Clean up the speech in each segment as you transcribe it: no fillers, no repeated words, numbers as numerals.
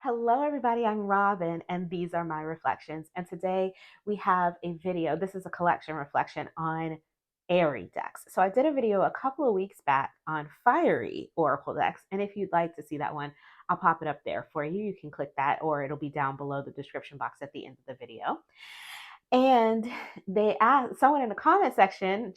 Hello, everybody. I'm Robin, and these are my reflections. And today we have a video. This is a collection reflection on Airy decks. So I did a video a couple of weeks back on fiery oracle decks. And if you'd like to see that one, I'll pop it up there for you. You can click that, or it'll be down below the description box at the end of the video. And they asked someone in the comment section,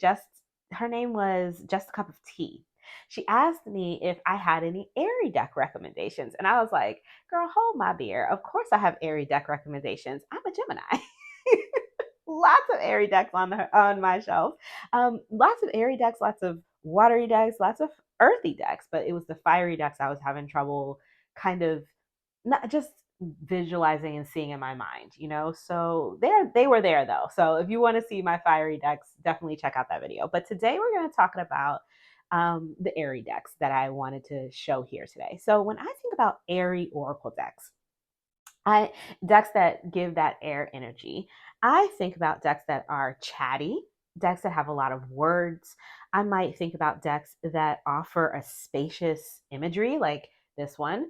her name was Just a Cup of Tea. She asked me if I had any Airy deck recommendations. And I was like, girl, hold my beer. Of course I have Airy deck recommendations. I'm a Gemini. Lots of Airy decks on my shelf. Lots of Airy decks, lots of watery decks, lots of earthy decks. But it was the fiery decks I was having trouble kind of not just visualizing and seeing in my mind, So they were there though. So if you want to see my fiery decks, definitely check out that video. But today we're going to talk about the Airy decks that I wanted to show here today. So when I think about Airy oracle decks, decks that give that air energy, I think about decks that are chatty, decks that have a lot of words. I might think about decks that offer a spacious imagery, like this one.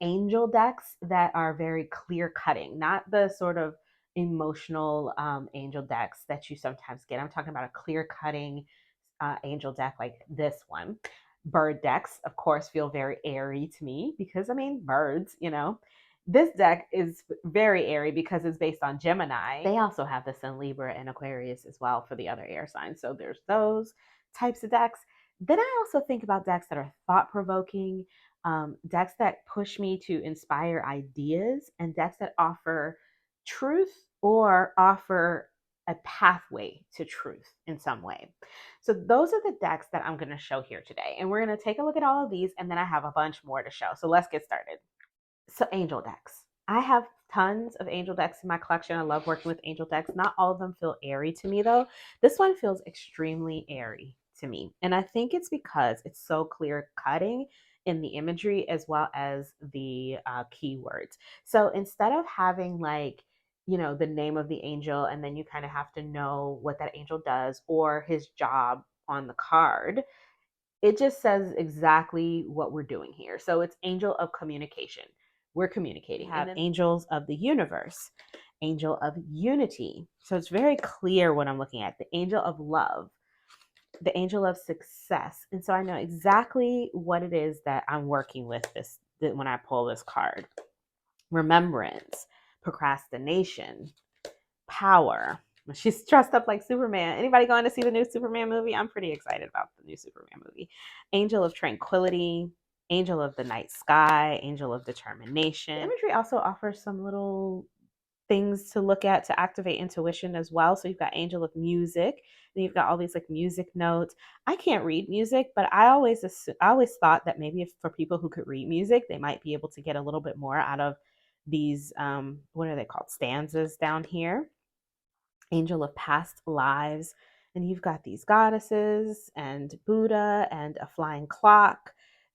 Angel decks that are very clear cutting, not the sort of emotional angel decks that you sometimes get. I'm talking about a clear cutting angel deck like this one. Bird decks, of course, feel very airy to me because, I mean, birds. This deck is very airy because it's based on Gemini. They also have this in Libra and Aquarius as well for the other air signs. So there's those types of decks. Then I also think about decks that are thought-provoking, decks that push me to inspire ideas, and decks that offer truth or offer a pathway to truth in some way. So those are the decks that I'm going to show here today. And we're going to take a look at all of these, and then I have a bunch more to show. So let's get started. So angel decks. I have tons of angel decks in my collection. I love working with angel decks. Not all of them feel airy to me though. This one feels extremely airy to me. And I think it's because it's so clear cutting in the imagery as well as the keywords. So instead of having the name of the angel and then you kind of have to know what that angel does or his job on the card, it just says exactly what we're doing here. So it's angel of communication. We're communicating. We have angels of the universe, angel of unity. So it's very clear what I'm looking at. The angel of love, the angel of success. And so I know exactly what it is that I'm working with when I pull this card. Remembrance, procrastination, power. She's dressed up like Superman. Anybody going to see the new Superman movie? I'm pretty excited about the new Superman movie. Angel of tranquility, angel of the night sky, angel of determination. The imagery also offers some little things to look at to activate intuition as well. So you've got angel of music, then you've got all these like music notes. I can't read music, but I always thought that maybe if for people who could read music, they might be able to get a little bit more out of these what are they called, stanzas down here. Angel of past lives, and you've got these goddesses and Buddha and a flying clock,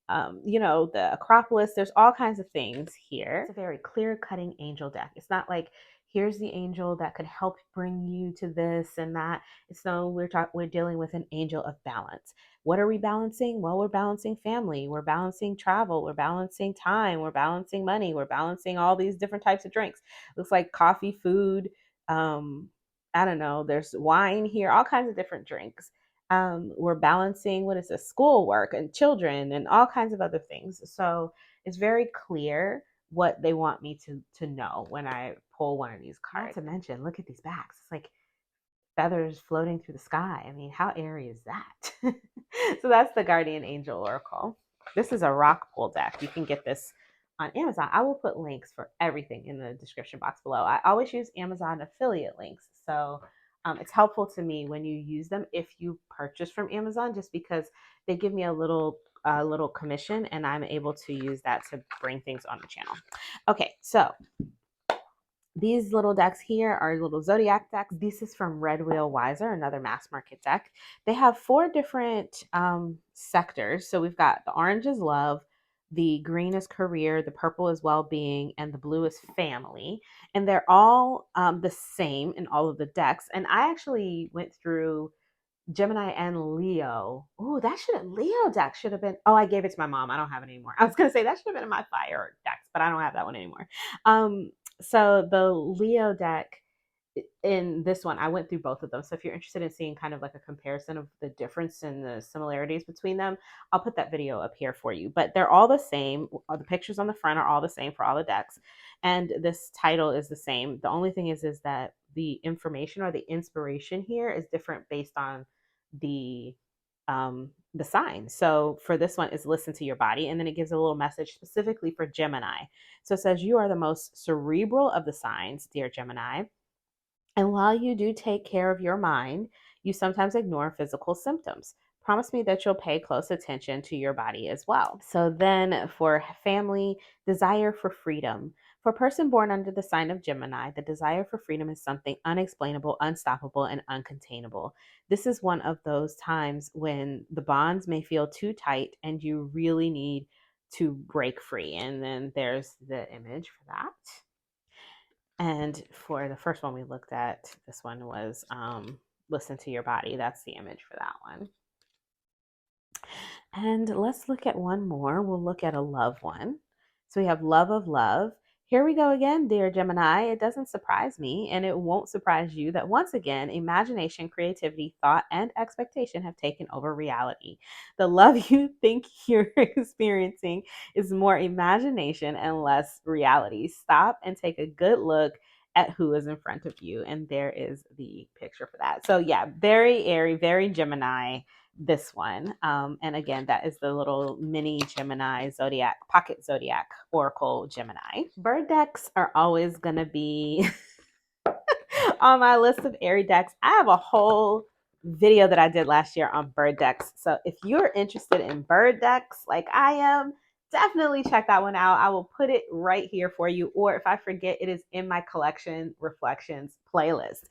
the Acropolis. There's all kinds of things here. It's a very clear cutting angel deck. It's not like here's the angel that could help bring you to this and that. It's no, we're dealing with an angel of balance. What are we balancing? Well, we're balancing family, we're balancing travel, we're balancing time, we're balancing money, we're balancing all these different types of drinks. Looks like coffee, food, I don't know, there's wine here, all kinds of different drinks. We're balancing, what is this, schoolwork and children and all kinds of other things. So it's very clear what they want me to know when I pull one of these cards. Not to mention, look at these backs. It's like feathers floating through the sky. I mean, how airy is that? So that's the Guardian Angel Oracle. This is a rock pull deck. You can get this on Amazon. I will put links for everything in the description box below. I always use Amazon affiliate links. So it's helpful to me when you use them if you purchase from Amazon, just because they give me a little commission and I'm able to use that to bring things on the channel. Okay, so these little decks here are little Zodiac decks. This is from Red Wheel Wiser, another mass market deck. They have 4 different sectors. So we've got the orange is love, the green is career, the purple is well-being, and the blue is family. And they're all the same in all of the decks. And I actually went through Gemini and Leo. Oh, Leo deck should have been. Oh, I gave it to my mom. I don't have it anymore. I was gonna say that should have been in my fire decks, but I don't have that one anymore. So the Leo deck in this one, I went through both of them. So if you're interested in seeing kind of like a comparison of the difference and the similarities between them, I'll put that video up here for you. But they're all the same. The pictures on the front are all the same for all the decks, and this title is the same. The only thing is that the information or the inspiration here is different based on the the sign. So for this one is listen to your body, and then it gives a little message specifically for Gemini. So it says you are the most cerebral of the signs, dear Gemini. And while you do take care of your mind, you sometimes ignore physical symptoms. Promise me that you'll pay close attention to your body as well. So then for family, desire for freedom. For a person born under the sign of Gemini, the desire for freedom is something unexplainable, unstoppable, and uncontainable. This is one of those times when the bonds may feel too tight and you really need to break free. And then there's the image for that. And for the first one we looked at, this one was listen to your body. That's the image for that one. And let's look at one more. We'll look at a love one. So we have love of love. Here we go again, dear Gemini. It doesn't surprise me, and it won't surprise you that once again, imagination, creativity, thought, and expectation have taken over reality. The love you think you're experiencing is more imagination and less reality. Stop and take a good look at who is in front of you. And there is the picture for that. So yeah, very airy, very Gemini, this one. And again, that is the little mini Gemini Zodiac, pocket Zodiac Oracle Gemini. Bird decks are always going to be on my list of Airy decks. I have a whole video that I did last year on bird decks. So if you're interested in bird decks like I am, definitely check that one out. I will put it right here for you. Or if I forget, it is in my collection reflections playlist.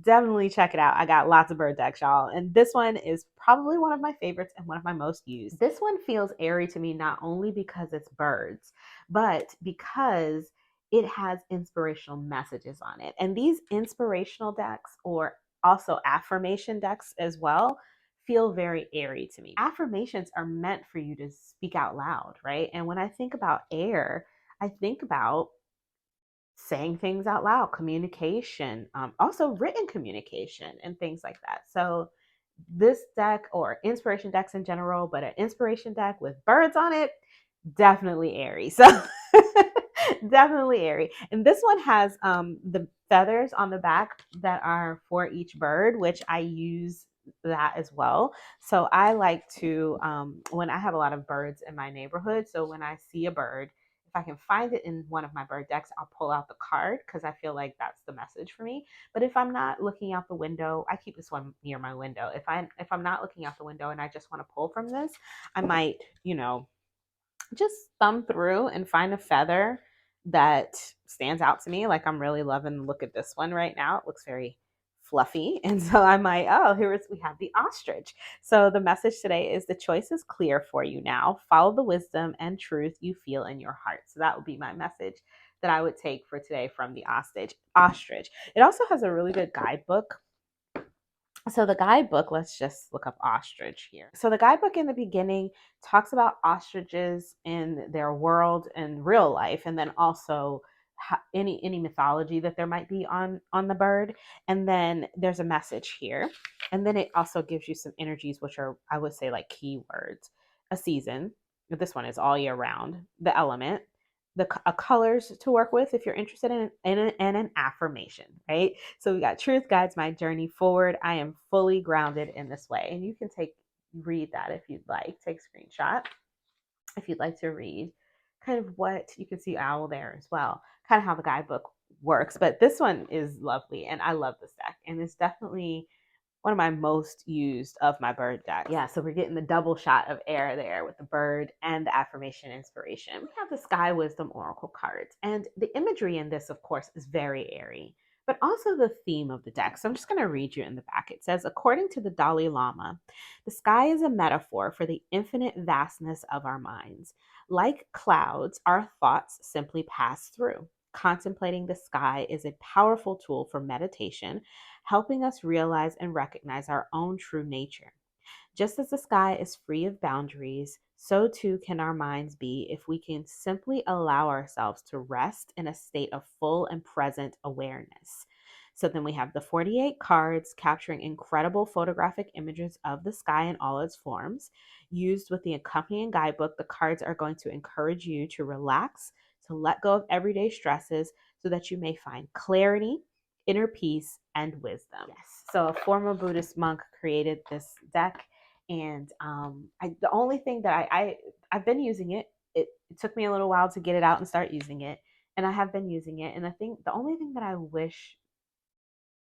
Definitely check it out. I got lots of bird decks, y'all. And this one is probably one of my favorites and one of my most used. This one feels airy to me, not only because it's birds, but because it has inspirational messages on it. And these inspirational decks, or also affirmation decks as well, feel very airy to me. Affirmations are meant for you to speak out loud, right? And when I think about air, I think about saying things out loud, communication, also written communication and things like that. So this deck, or inspiration decks in general, but an inspiration deck with birds on it, definitely airy. So definitely airy. And this one has the feathers on the back that are for each bird, which I use that as well. So I like to, when I have a lot of birds in my neighborhood, so when I see a bird, if I can find it in one of my bird decks, I'll pull out the card because I feel like that's the message for me. But if I'm not looking out the window, I keep this one near my window. If I'm not looking out the window and I just want to pull from this, I might, just thumb through and find a feather that stands out to me. Like I'm really loving the look at this one right now. It looks very fluffy. And so I might, we have the ostrich. So the message today is the choice is clear for you now. Follow the wisdom and truth you feel in your heart. So that would be my message that I would take for today from the ostrich. It also has a really good guidebook. So the guidebook, let's just look up ostrich here. So the guidebook in the beginning talks about ostriches in their world and real life, and then also any mythology that there might be on the bird. And then there's a message here, and then it also gives you some energies, which are, I would say, like keywords. A season. This one is all year round. The element, the colors to work with if you're interested in an affirmation, right? So we got truth guides my journey forward. I am fully grounded in this way. And you can read that if you'd like. Take a screenshot if you'd like to read kind of what you can see owl there as well, kind of how the guidebook works. But this one is lovely and I love this deck. And it's definitely one of my most used of my bird decks. Yeah, so we're getting the double shot of air there with the bird and the affirmation inspiration. We have the Sky Wisdom Oracle cards, and the imagery in this, of course, is very airy, but also the theme of the deck. So I'm just going to read you in the back. It says, according to the Dalai Lama, the sky is a metaphor for the infinite vastness of our minds. Like clouds, our thoughts simply pass through. contemplating the sky is a powerful tool for meditation, helping us realize and recognize our own true nature. Just as the sky is free of boundaries, so too can our minds be if we can simply allow ourselves to rest in a state of full and present awareness. So then we have the 48 cards capturing incredible photographic images of the sky in all its forms. Used with the accompanying guidebook, the cards are going to encourage you to relax, to let go of everyday stresses so that you may find clarity, inner peace, and wisdom. Yes. So a former Buddhist monk created this deck, and the only thing that I've been using it. It took me a little while to get it out and start using it, and I have been using it. And the only thing that I wish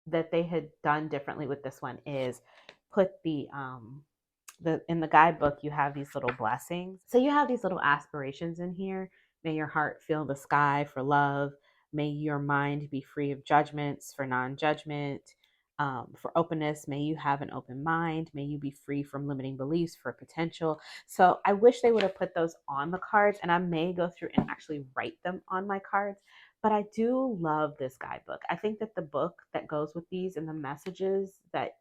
that they had done differently with this one is put the in the guidebook you have these little blessings. So you have these little aspirations in here. May your heart feel the sky for love. May your mind be free of judgments for non-judgment. For openness, may you have an open mind. May you be free from limiting beliefs for potential. So I wish they would have put those on the cards, and I may go through and actually write them on my cards. But I do love this guidebook. I think that the book that goes with these and the messages that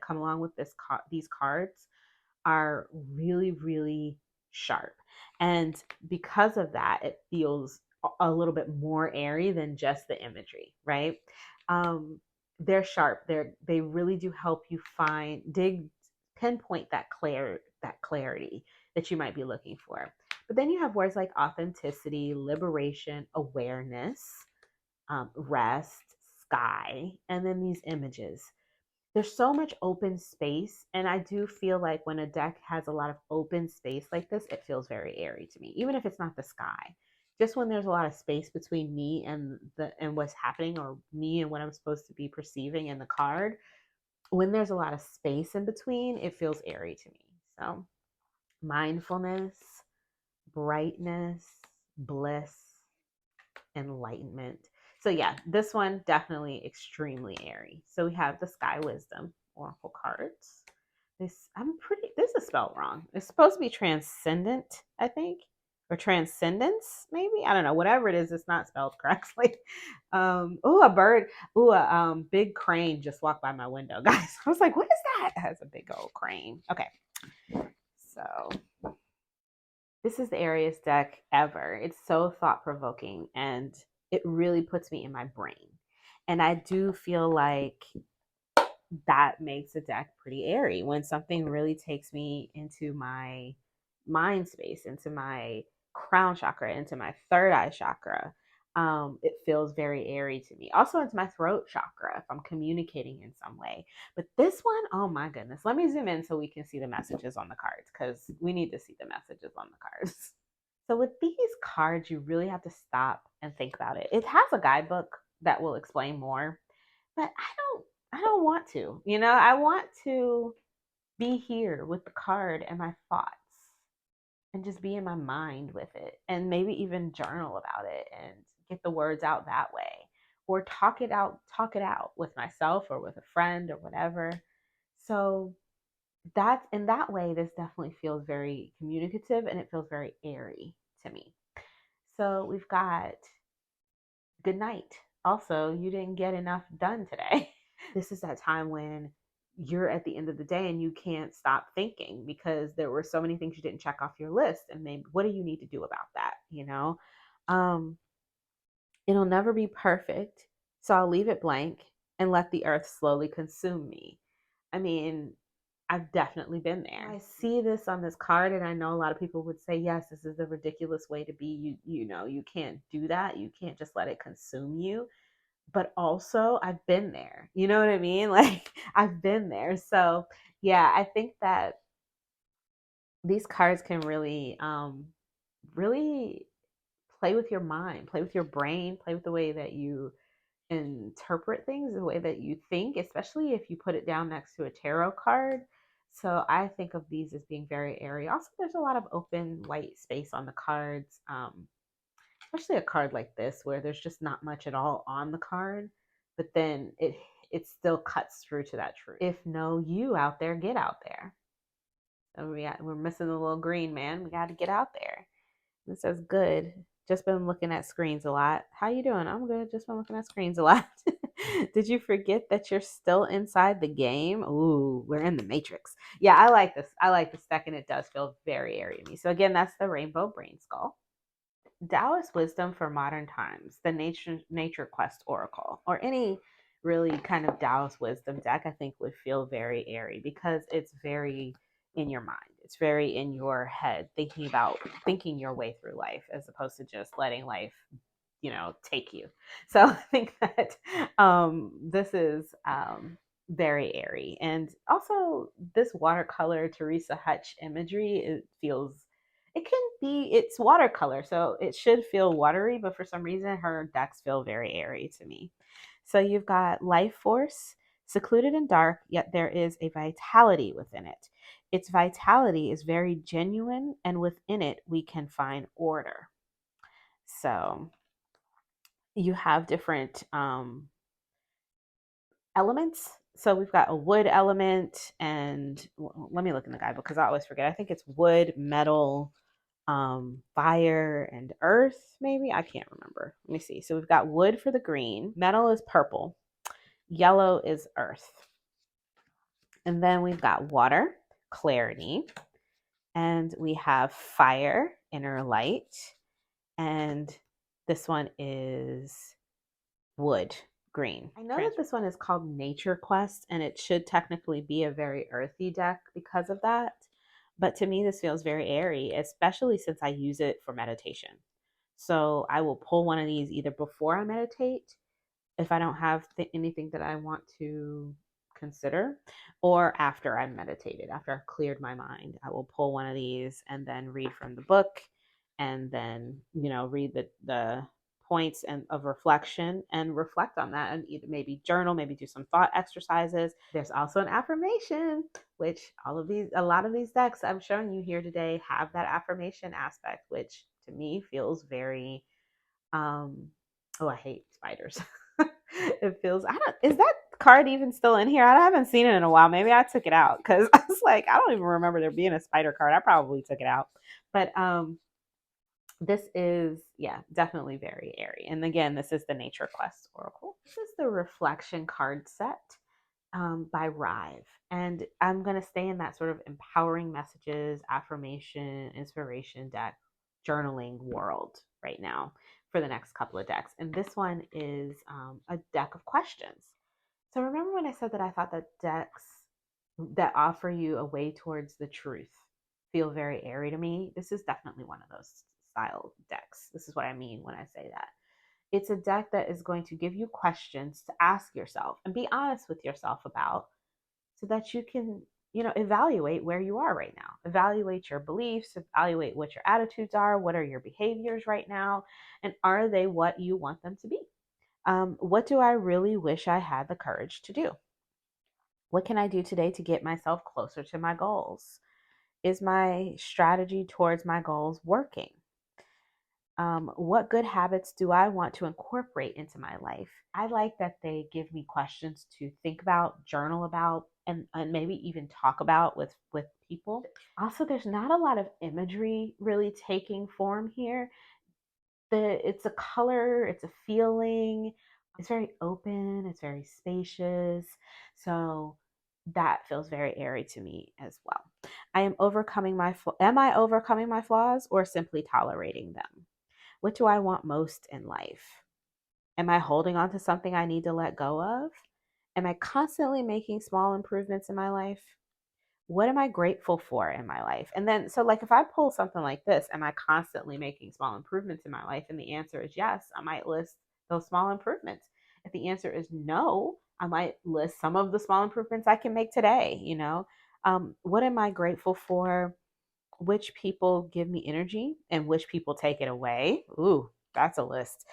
come along with these cards are really, really sharp. And because of that, it feels a little bit more airy than just the imagery, right? They're sharp. They really do help you pinpoint that clarity that you might be looking for. But then you have words like authenticity, liberation, awareness, rest, sky, and then these images. There's so much open space, and I do feel like when a deck has a lot of open space like this, it feels very airy to me, even if it's not the sky. Just when there's a lot of space between me and what's happening, or me and what I'm supposed to be perceiving in the card, when there's a lot of space in between, it feels airy to me. So mindfulness, brightness, bliss, enlightenment. So yeah, this one definitely extremely airy. So we have the Sky Wisdom Oracle cards. This is spelled wrong. It's supposed to be transcendent, I think, or transcendence, maybe. I don't know. Whatever it is, it's not spelled correctly. A bird. A big crane just walked by my window, guys. I was like, what is that? It has a big old crane. Okay, so this is the airiest deck ever. It's so thought provoking, and it really puts me in my brain. And I do feel like that makes a deck pretty airy when something really takes me into my mind space, into my crown chakra, into my third eye chakra. It feels very airy to me. Also into my throat chakra if I'm communicating in some way. But this one, oh my goodness. Let me zoom in so we can see the messages on the cards, because we need to see the messages on the cards. So with these cards, you really have to stop and think about it. It has a guidebook that will explain more, but I don't want to. I want to be here with the card and my thoughts and just be in my mind with it, and maybe even journal about it and get the words out that way, or talk it out with myself or with a friend or whatever. So that's in that way, this definitely feels very communicative, and it feels very airy to me. So we've got good night. Also, you didn't get enough done today. This is that time when you're at the end of the day and you can't stop thinking because there were so many things you didn't check off your list. And maybe what do you need to do about that? Um, it'll never be perfect. So I'll leave it blank and let the earth slowly consume me. I mean, I've definitely been there. I see this on this card, and I know a lot of people would say, yes, this is a ridiculous way to be. You can't do that. You can't just let it consume you. But also, I've been there. You know what I mean? Like, I've been there. So yeah, I think that these cards can really play with your mind, play with your brain, play with the way that you interpret things, the way that you think, especially if you put it down next to a tarot card. So I think of these as being very airy. Also, there's a lot of open white space on the cards, especially a card like this where there's just not much at all on the card, but then it still cuts through to that truth. If no you out there, get out there. So we're missing the little green man. We got to get out there. This says good. Just been looking at screens a lot. How you doing? I'm good. Just been looking at screens a lot. Did you forget that you're still inside the game? Ooh, we're in the Matrix. Yeah, I like this. I like this deck, and it does feel very airy to me. So again, that's the Rainbow Brain Skull. Daoist Wisdom for Modern Times, the Nature Quest Oracle, or any really kind of Daoist Wisdom deck, I think would feel very airy because it's very in your mind. It's very in your head, thinking your way through life as opposed to just letting life, take you. So I think that this is very airy. And also this watercolor Teresa Hutch imagery, it's watercolor, so it should feel watery, but for some reason her decks feel very airy to me. So you've got life force, secluded and dark, yet there is a vitality within it. Its vitality is very genuine, and within it we can find order. So you have different elements. So we've got a wood element, and let me look in the guide because I always forget. I think it's wood, metal, fire, and earth, maybe. I can't remember. Let me see. So we've got wood for the green, metal is purple, yellow is earth. And then we've got water, clarity, and we have fire, inner light, and this one is wood, green. I know that this one is called Nature Quest, and it should technically be a very earthy deck because of that. But to me, this feels very airy, especially since I use it for meditation. So I will pull one of these either before I meditate, if I don't have anything that I want to consider, or after I meditated, after I've cleared my mind. I will pull one of these and then read from the book, and then read the points and of reflection and reflect on that, and either maybe journal, maybe do some thought exercises. There's also an affirmation, which a lot of these decks I'm showing you here today have that affirmation aspect, which to me feels very oh, I hate spiders. It feels, is that card even still in here? I haven't seen it in a while. Maybe I took it out because I was like, I don't even remember there being a spider card. I probably took it out. But this is, yeah, definitely very airy. And again, this is the Nature Quest Oracle. This is the Reflection card set by Rive. And I'm going to stay in that sort of empowering messages, affirmation, inspiration deck, journaling world right now for the next couple of decks. And this one is a deck of questions. So remember when I said that I thought that decks that offer you a way towards the truth feel very airy to me? This is definitely one of those style decks. This is what I mean when I say that. It's a deck that is going to give you questions to ask yourself and be honest with yourself about, so that you can, evaluate where you are right now. Evaluate your beliefs, evaluate what your attitudes are, what are your behaviors right now, and are they what you want them to be? What do I really wish I had the courage to do? What can I do today to get myself closer to my goals? Is my strategy towards my goals working? What good habits do I want to incorporate into my life? I like that they give me questions to think about, journal about, and maybe even talk about with people. Also, there's not a lot of imagery really taking form here. It's a color, it's a feeling, it's very open, it's very spacious. So that feels very airy to me as well. Am I overcoming my flaws or simply tolerating them? What do I want most in life? Am I holding on to something I need to let go of? Am I constantly making small improvements in my life? What am I grateful for in my life? And then, so like if I pull something like this, am I constantly making small improvements in my life? And the answer is yes, I might list those small improvements. If the answer is no, I might list some of the small improvements I can make today. What am I grateful for? Which people give me energy and which people take it away? Ooh, that's a list.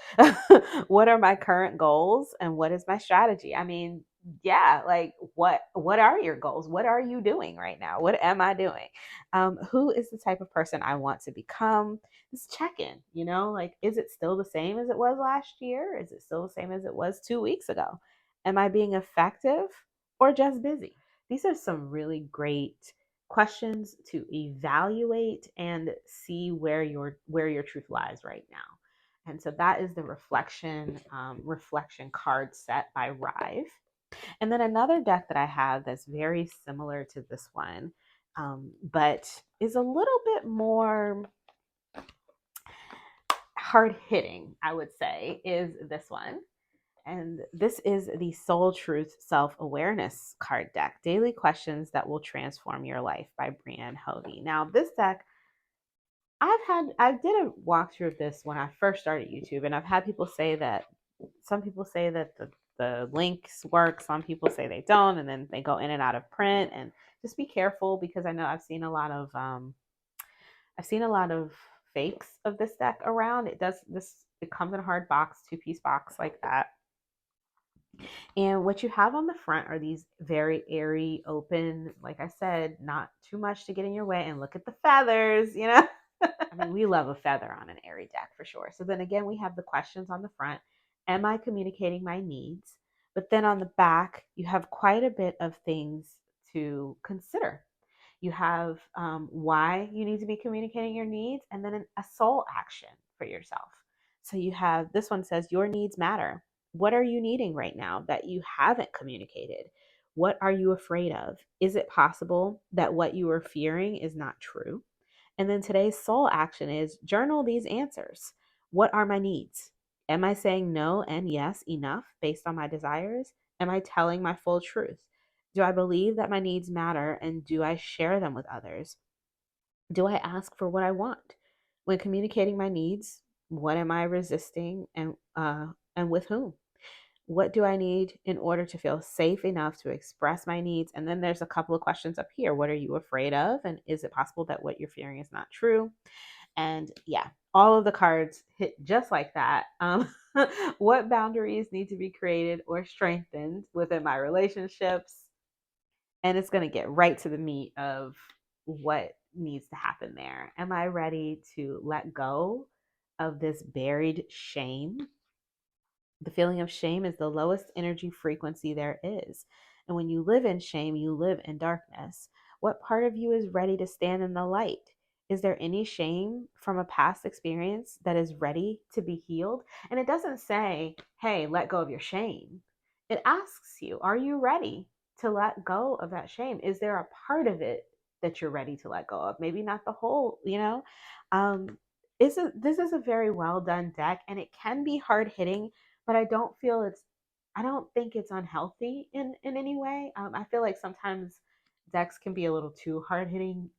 What are my current goals and what is my strategy? I mean, yeah, like what are your goals? What are you doing right now? What am I doing? Who is the type of person I want to become? Just check in, like, is it still the same as it was last year? Is it still the same as it was 2 weeks ago? Am I being effective or just busy? These are some really great questions to evaluate and see where your truth lies right now. And so that is the reflection card set by Rive. And then another deck that I have that's very similar to this one, but is a little bit more hard hitting, I would say, is this one. And this is the Soul Truth Self Awareness card deck, Daily Questions That Will Transform Your Life by Brianne Hovey. Now, this deck, I did a walkthrough of this when I first started YouTube, and I've had people say that some people say that the links work, some people say they don't, and then they go in and out of print. And just be careful, because I know I've seen a lot of fakes of this deck around. It comes in a hard box, 2-piece box like that. And what you have on the front are these very airy, open, like I said, not too much to get in your way. And look at the feathers, you know? I mean, we love a feather on an airy deck for sure. So then again, we have the questions on the front. Am I communicating my needs? But then on the back, you have quite a bit of things to consider. You have why you need to be communicating your needs, and then a soul action for yourself. So you have, this one says, your needs matter. What are you needing right now that you haven't communicated? What are you afraid of? Is it possible that what you are fearing is not true? And then today's soul action is journal these answers. What are my needs? Am I saying no and yes enough based on my desires? Am I telling my full truth? Do I believe that my needs matter, and do I share them with others? Do I ask for what I want? When communicating my needs, what am I resisting, and with whom? What do I need in order to feel safe enough to express my needs? And then there's a couple of questions up here. What are you afraid of? And is it possible that what you're fearing is not true? And yeah, all of the cards hit just like that. What boundaries need to be created or strengthened within my relationships? And it's going to get right to the meat of what needs to happen there. Am I ready to let go of this buried shame? The feeling of shame is the lowest energy frequency there is. And when you live in shame, you live in darkness. What part of you is ready to stand in the light? Is there any shame from a past experience that is ready to be healed? And it doesn't say, hey, let go of your shame. It asks you, are you ready to let go of that shame? Is there a part of it that you're ready to let go of? Maybe not the whole, you know? This is a very well done deck, and it can be hard hitting, but I don't think it's unhealthy in any way. I feel like sometimes decks can be a little too hard hitting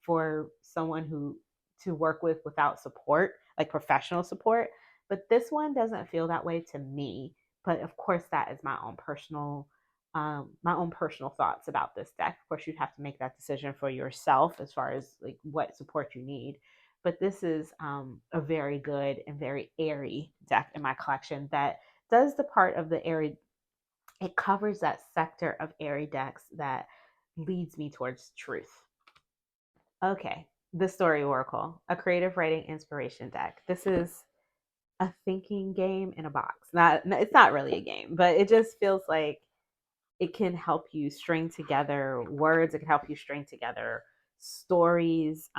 for someone who to work with without support, like professional support. But this one doesn't feel that way to me. But of course, that is my own personal thoughts about this deck. Of course, you'd have to make that decision for yourself as far as like what support you need. But this is a very good and very airy deck in my collection that does the part of the airy. It covers that sector of airy decks that leads me towards truth. Okay, the Story Oracle, a creative writing inspiration deck. This is a thinking game in a box. It's not really a game, but it just feels like it can help you string together words. It can help you string together stories.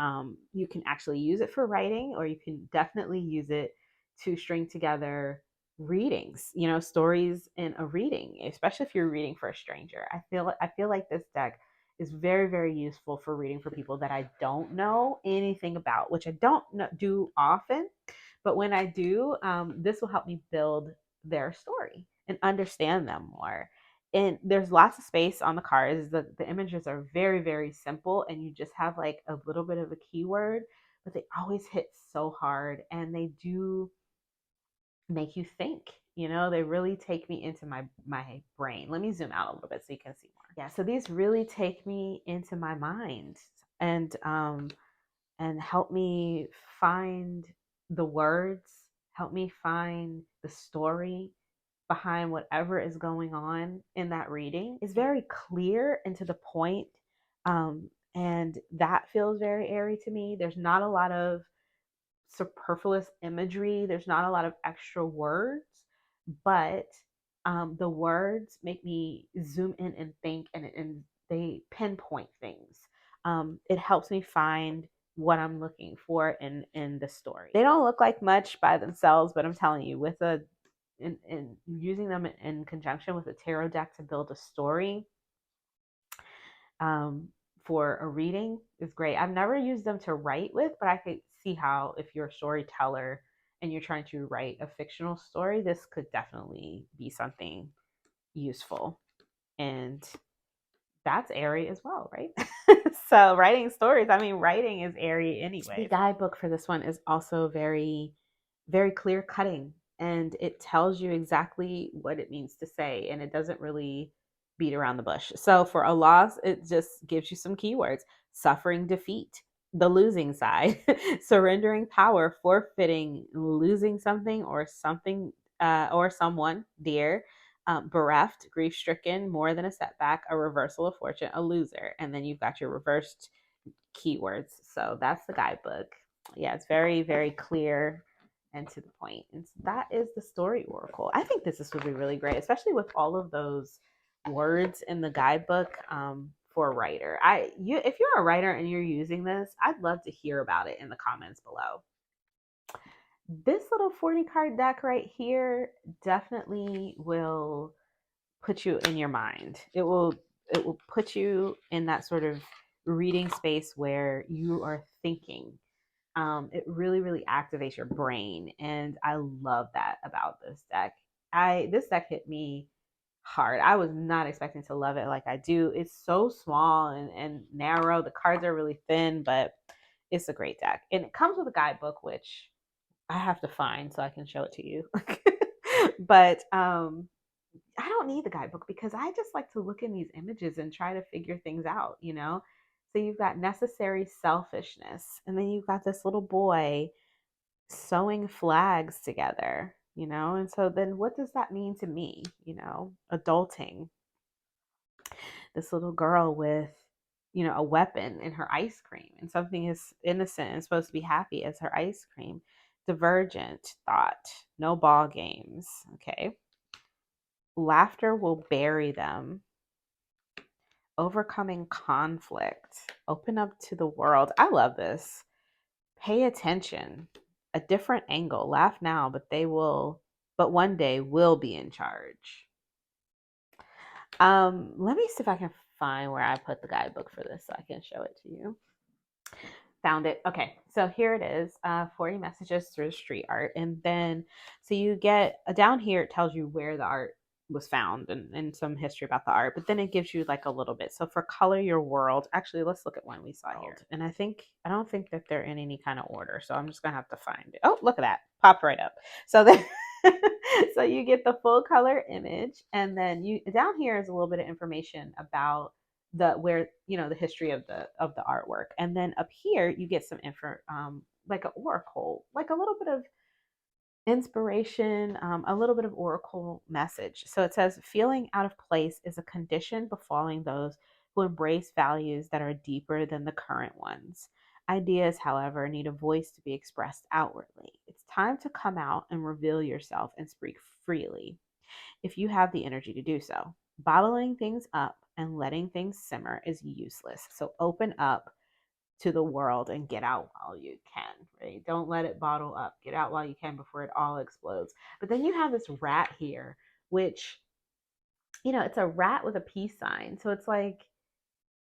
You can actually use it for writing, or you can definitely use it to string together readings, stories in a reading, especially if you're reading for a stranger. I feel like this deck is very, very useful for reading for people that I don't know anything about, which I don't do often. But when I do, this will help me build their story and understand them more. And there's lots of space on the cards. The images are very, very simple, and you just have like a little bit of a keyword, but they always hit so hard, and they do make you think. They really take me into my brain. Let me zoom out a little bit so you can see more. Yeah, so these really take me into my mind, and help me find the words, help me find the story behind whatever is going on in that reading. Is very clear and to the point. And that feels very airy to me. There's not a lot of superfluous imagery, there's not a lot of extra words, but the words make me zoom in and think, and they pinpoint things. It helps me find what I'm looking for in the story. They don't look like much by themselves, but I'm telling you, with in using them in conjunction with a tarot deck to build a story, um, for a reading is great. I've never used them to write with, but I could see how if you're a storyteller and you're trying to write a fictional story, this could definitely be something useful. And that's airy as well, right? So writing stories, I mean, writing is airy anyway. The guidebook for this one is also very, very clear cutting, and it tells you exactly what it means to say, and it doesn't really beat around the bush. So for a loss, it just gives you some keywords: suffering defeat, the losing side, surrendering power, forfeiting, losing something or something, or someone dear, bereft, grief stricken, more than a setback, a reversal of fortune, a loser. And then you've got your reversed keywords. So that's the guidebook. Yeah, it's very, very clear and to the point. And so that is the story oracle. I think this would be really great, especially with all of those words in the guidebook, for a writer. If you're a writer and you're using this, I'd love to hear about it in the comments below. This little 40 card deck right here definitely will put you in your mind. It will put you in that sort of reading space where you are thinking. It really, really activates your brain, and I love that about this deck. This deck hit me hard. I was not expecting to love it like I do. It's so small and narrow. The cards are really thin, but it's a great deck. And it comes with a guidebook, which I have to find so I can show it to you. But I don't need the guidebook because I just like to look in these images and try to figure things out, you know? So you've got necessary selfishness, and then you've got this little boy sewing flags together, you know? And so then what does that mean to me, you know? Adulting. This little girl with, you know, a weapon in her ice cream, and something as innocent and supposed to be happy as her ice cream. Divergent thought, no ball games, okay? Laughter will bury them. Overcoming conflict. Open up to the world. I love this. Pay attention. A different angle. Laugh now, but one day will be in charge. Let me see if I can find where I put the guidebook for this so I can show it to you. Found it. Okay, so here it is. 40 messages through street art. And then, so you get, down here, it tells you where the art was found and some history about the art, but then it gives you like a little bit. So for color your world, actually, let's look at one we saw here. And I don't think that they're in any kind of order, so I'm just gonna have to find it. Oh, look at that, popped right up. So then, so you get the full color image, and then you, down here is a little bit of information about the history of the artwork, and then up here you get some info, like an oracle, like a little bit of inspiration, a little bit of oracle message. So it says, feeling out of place is a condition befalling those who embrace values that are deeper than the current ones. Ideas, however, need a voice to be expressed outwardly. It's time to come out and reveal yourself and speak freely, if you have the energy to do so. Bottling things up and letting things simmer is useless. So open up to the world and get out while you can, right? Don't let it bottle up. Get out while you can before it all explodes. But then you have this rat here, which, you know, it's a rat with a peace sign. So it's like,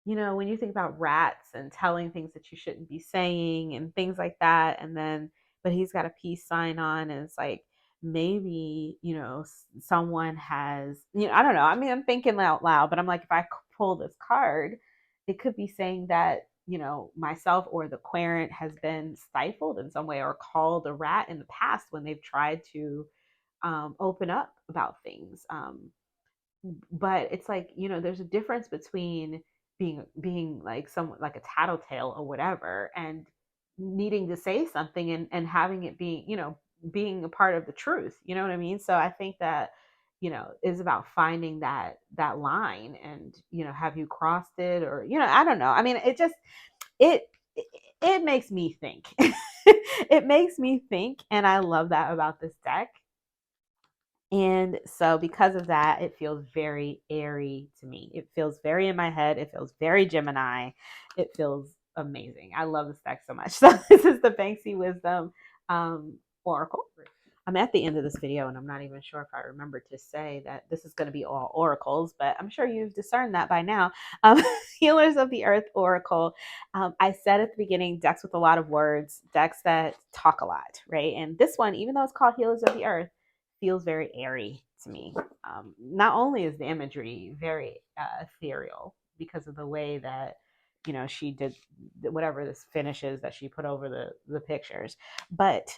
you know, when you think about rats and telling things that you shouldn't be saying and things like that, and then, but he's got a peace sign on, and it's like, maybe, you know, someone has, you know, I don't know. I mean, I'm thinking out loud, but I'm like, if I pull this card, it could be saying that, you know, myself or the querent has been stifled in some way or called a rat in the past when they've tried to open up about things. But it's like, you know, there's a difference between being like someone like a tattletale or whatever, and needing to say something and having it being, you know, being a part of the truth, you know what I mean? So I think that, you know, is about finding that line, and, you know, have you crossed it, or, you know, I don't know. I mean, it it makes me think. It makes me think, and I love that about this deck. And so because of that, it feels very airy to me. It feels very in my head. It feels very Gemini. It feels amazing. I love this deck so much. So this is the Banksy Wisdom Oracle. I'm at the end of this video and I'm not even sure if I remember to say that this is going to be all oracles, but I'm sure you've discerned that by now. Healers of the Earth Oracle. I said at the beginning, decks with a lot of words, decks that talk a lot, right? And this one, even though it's called Healers of the Earth, feels very airy to me. Not only is the imagery very ethereal because of the way that she did whatever this finish is that she put over the pictures, but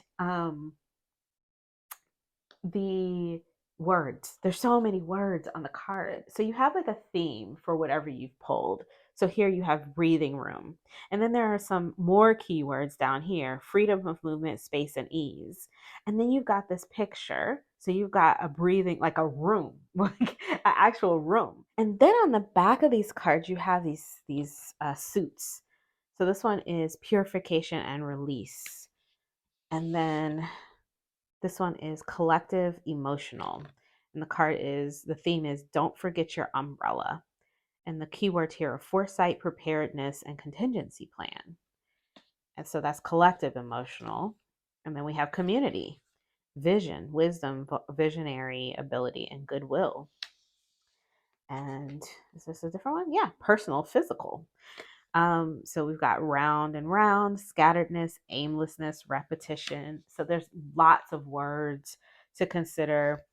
the words, there's so many words on the card, so you have like a theme for whatever you've pulled. So here you have breathing room, and then there are some more keywords down here: freedom of movement, space, and ease. And then you've got this picture, so you've got a breathing, like a room, like an actual room. And then on the back of these cards you have these suits. So this one is purification and release, and then this one is collective emotional. And the theme is don't forget your umbrella. And the keywords here are foresight, preparedness, and contingency plan. And so that's collective emotional. And then we have community, vision, wisdom, visionary ability, and goodwill. And is this a different one? Yeah, personal, physical. So we've got round and round, scatteredness, aimlessness, repetition. So there's lots of words to consider,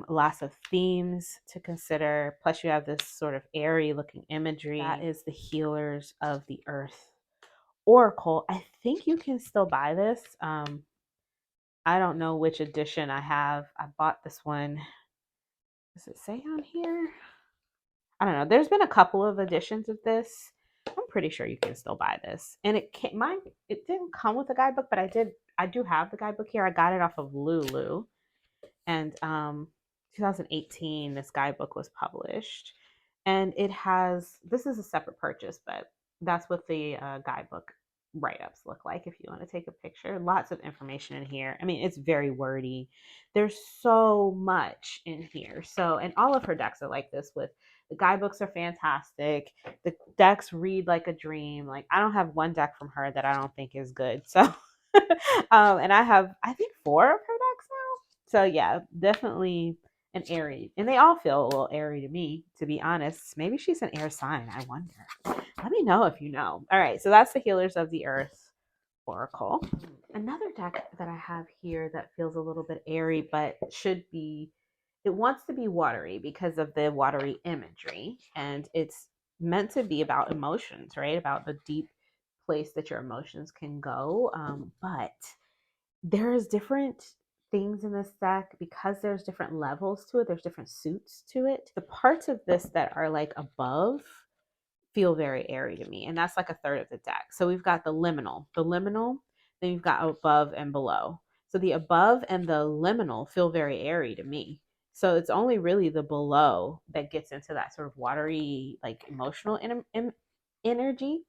lots of themes to consider. Plus you have this sort of airy looking imagery. That is the Healers of the Earth Oracle. I think you can still buy this. I don't know which edition I have. I bought this one. Does it say on here? I don't know. There's been a couple of editions of this. I'm pretty sure you can still buy this. And it didn't come with a guidebook, but I do have the guidebook here. I got it off of Lulu. And 2018 this guidebook was published. And this is a separate purchase, but that's what the guidebook write-ups look like if you want to take a picture. Lots of information in here. I mean, it's very wordy. There's so much in here. So, and all of her decks are like this. With the guidebooks are fantastic. The decks read like a dream. Like, I don't have one deck from her that I don't think is good. So and I have, I think, 4 of her decks now. So yeah, definitely an airy, and they all feel a little airy to me, to be honest. Maybe she's an air sign, I wonder. Let me know if you know. All right, so that's the Healers of the Earth Oracle. Another deck that I have here that feels a little bit airy, but it wants to be watery because of the watery imagery, and it's meant to be about emotions, right? About the deep place that your emotions can go. But there's different things in this deck because there's different levels to it. There's different suits to it. The parts of this that are like above feel very airy to me, and that's like a third of the deck. So we've got the liminal, then you've got above and below. So the above and the liminal feel very airy to me. So it's only really the below that gets into that sort of watery, like emotional energy.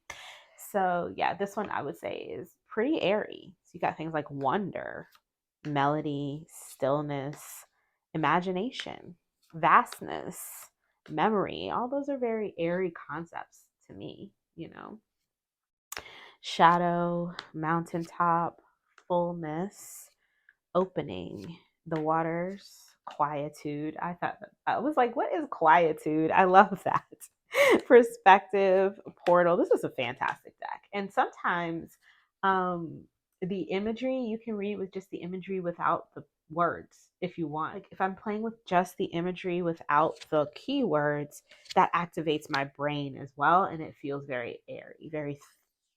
So yeah, this one I would say is pretty airy. So you got things like wonder, melody, stillness, imagination, vastness, memory. All those are very airy concepts to me, Shadow, mountaintop, fullness, opening, the waters, quietude. I was like, what is quietude? I love that. Perspective, portal. This is a fantastic deck. And sometimes the imagery you can read with just the imagery without the words if you want. Like if I'm playing with just the imagery without the keywords, that activates my brain as well, and it feels very airy,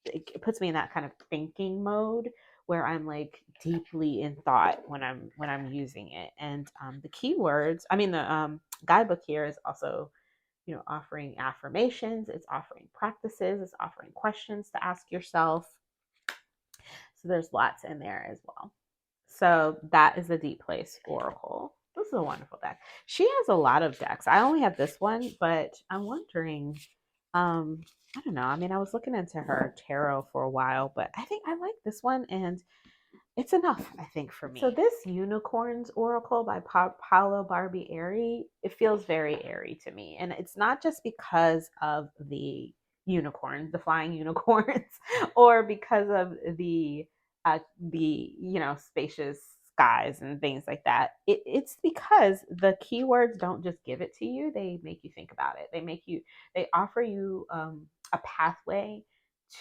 it puts me in that kind of thinking mode where I'm like deeply in thought when I'm using it. And the keywords, the guidebook here is also offering affirmations, it's offering practices, it's offering questions to ask yourself. So there's lots in there as well. So that is the Deep Place Oracle. This is a wonderful deck. She has a lot of decks. I only have this one, but I'm wondering, I don't know. I was looking into her tarot for a while, but I think I like this one, and it's enough, I think, for me. So this Unicorns Oracle by Paolo Barbieri, it feels very airy to me. And it's not just because of the unicorns, the flying unicorns, or because of spacious skies and things like that. It's because the keywords don't just give it to you; they make you think about it. They offer you a pathway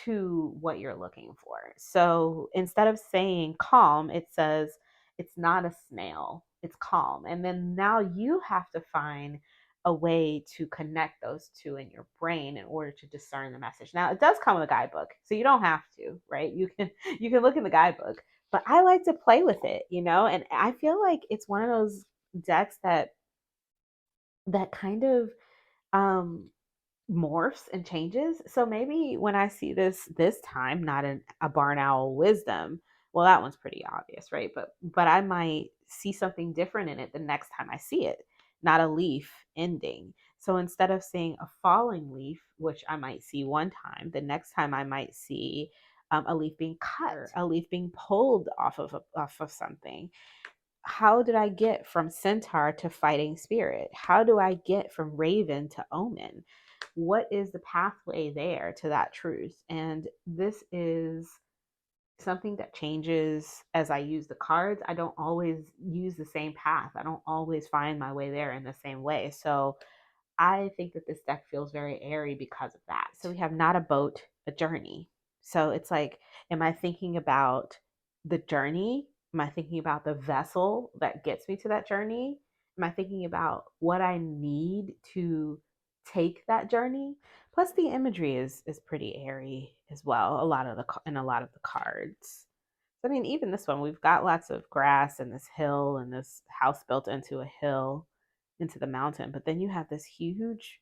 to what you're looking for. So instead of saying calm, it says it's not a snail, it's calm. And then now you have to find a way to connect those two in your brain in order to discern the message. Now it does come with a guidebook, so you don't have to, right? You can look in the guidebook, but I like to play with it, and I feel like it's one of those decks that kind of um morphs and changes. So maybe when I see this time, not a barn owl wisdom, well, that one's pretty obvious, right? But I might see something different in it the next time I see it, not a leaf ending. So instead of seeing a falling leaf, which I might see one time, the next time I might see a leaf being cut, or a leaf being pulled off of something. How did I get from centaur to fighting spirit? How do I get from raven to omen? What is the pathway there to that truth? And this is something that changes as I use the cards. I don't always use the same path. I don't always find my way there in the same way. So I think that this deck feels very airy because of that. So we have not a boat, a journey. So it's like, am I thinking about the journey? Am I thinking about the vessel that gets me to that journey? Am I thinking about what I need to take that journey? Plus, the imagery is pretty airy as well. A lot of the cards. I mean, even this one, we've got lots of grass and this hill and this house built into a hill, into the mountain. But then you have this huge,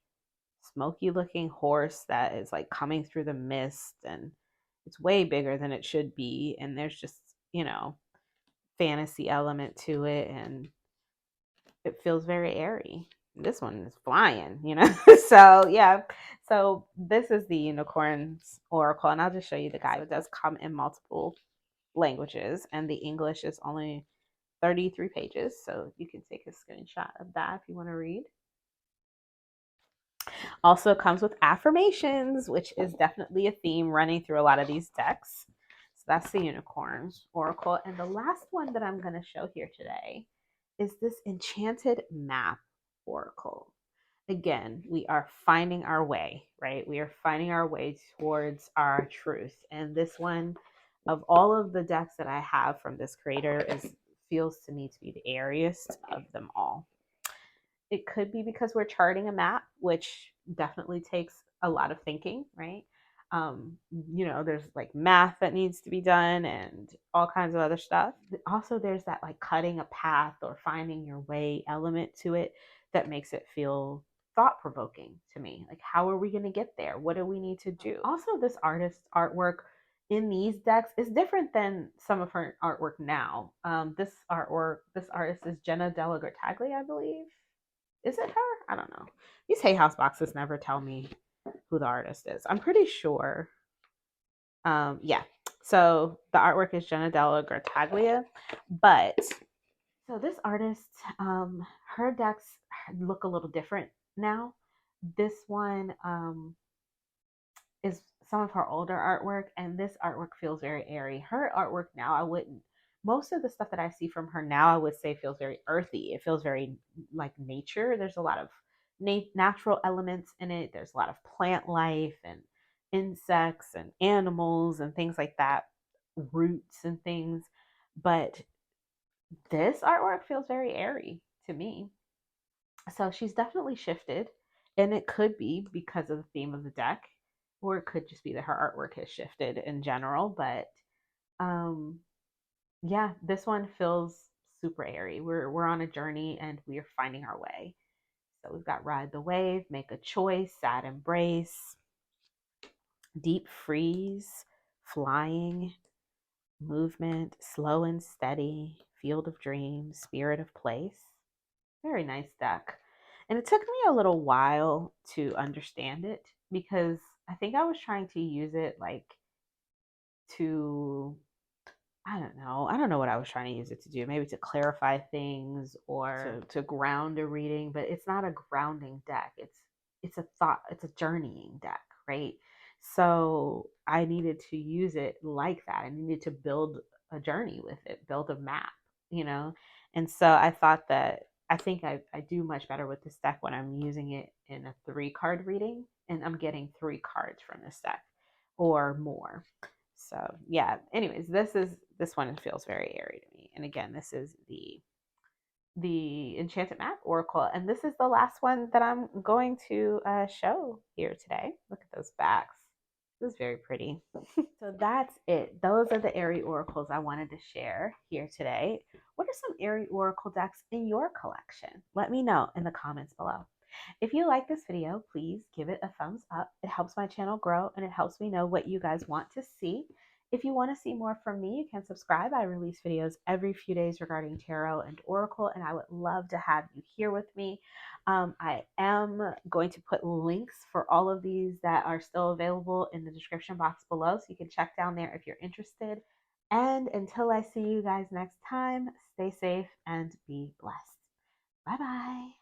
smoky looking horse that is like coming through the mist, and it's way bigger than it should be. And there's just, fantasy element to it. And it feels very airy. This one is flying. So, yeah. So, this is the Unicorns Oracle. And I'll just show you the guide. So it does come in multiple languages, and the English is only 33 pages. So, you can take a screenshot of that if you want to read. Also comes with affirmations, which is definitely a theme running through a lot of these decks. So that's the Unicorn Oracle. And the last one that I'm going to show here today is this Enchanted Map Oracle. Again, we are finding our way, right? We are finding our way towards our truth. And this one, of all of the decks that I have from this creator, feels to me to be the airiest of them all. It could be because we're charting a map, which definitely takes a lot of thinking, right? There's like math that needs to be done and all kinds of other stuff. Also, there's that like cutting a path or finding your way element to it that makes it feel thought provoking to me. Like, how are we going to get there? What do we need to do? Also, this artist's artwork in these decks is different than some of her artwork now. This artist is Jenna Della Grottaglia, I believe. Is it her? I don't know. These Hay House boxes never tell me who the artist is. I'm pretty sure. Yeah. So the artwork is Jenna Della Grottaglia, but so this artist, her decks look a little different now. This one is some of her older artwork, and this artwork feels very airy. Her artwork now, I wouldn't. Most of the stuff that I see from her now, I would say feels very earthy. It feels very like nature. There's a lot of natural elements in it. There's a lot of plant life and insects and animals and things like that, roots and things. But this artwork feels very airy to me. So she's definitely shifted, and it could be because of the theme of the deck, or it could just be that her artwork has shifted in general. But um, yeah, this one feels super airy. We're on a journey and we are finding our way. So we've got ride the wave, make a choice, sad embrace, deep freeze, flying, movement, slow and steady, field of dreams, spirit of place. Very nice deck. And it took me a little while to understand it because I think I was trying to use it like to, I don't know. I don't know what I was trying to use it to do. Maybe to clarify things or to ground a reading, but it's not a grounding deck. It's a thought, it's a journeying deck, right? So I needed to use it like that. I needed to build a journey with it, build a map, you know? And so I thought that I think I do much better with this deck when I'm using it in a 3 card reading and I'm getting 3 cards from this deck or more. So yeah, anyways, this one feels very airy to me. And again, this is the Enchanted Map Oracle, and this is the last one that I'm going to show here today. Look at those backs. This is very pretty. So that's it. Those are the Airy oracles I wanted to share here today. What are some Airy oracle decks in your collection? Let me know in the comments below. If you like this video, please give it a thumbs up. It helps my channel grow and it helps me know what you guys want to see. If you want to see more from me, you can subscribe. I release videos every few days regarding tarot and oracle, and I would love to have you here with me. I am going to put links for all of these that are still available in the description box below, so you can check down there if you're interested. And until I see you guys next time, stay safe and be blessed. Bye bye.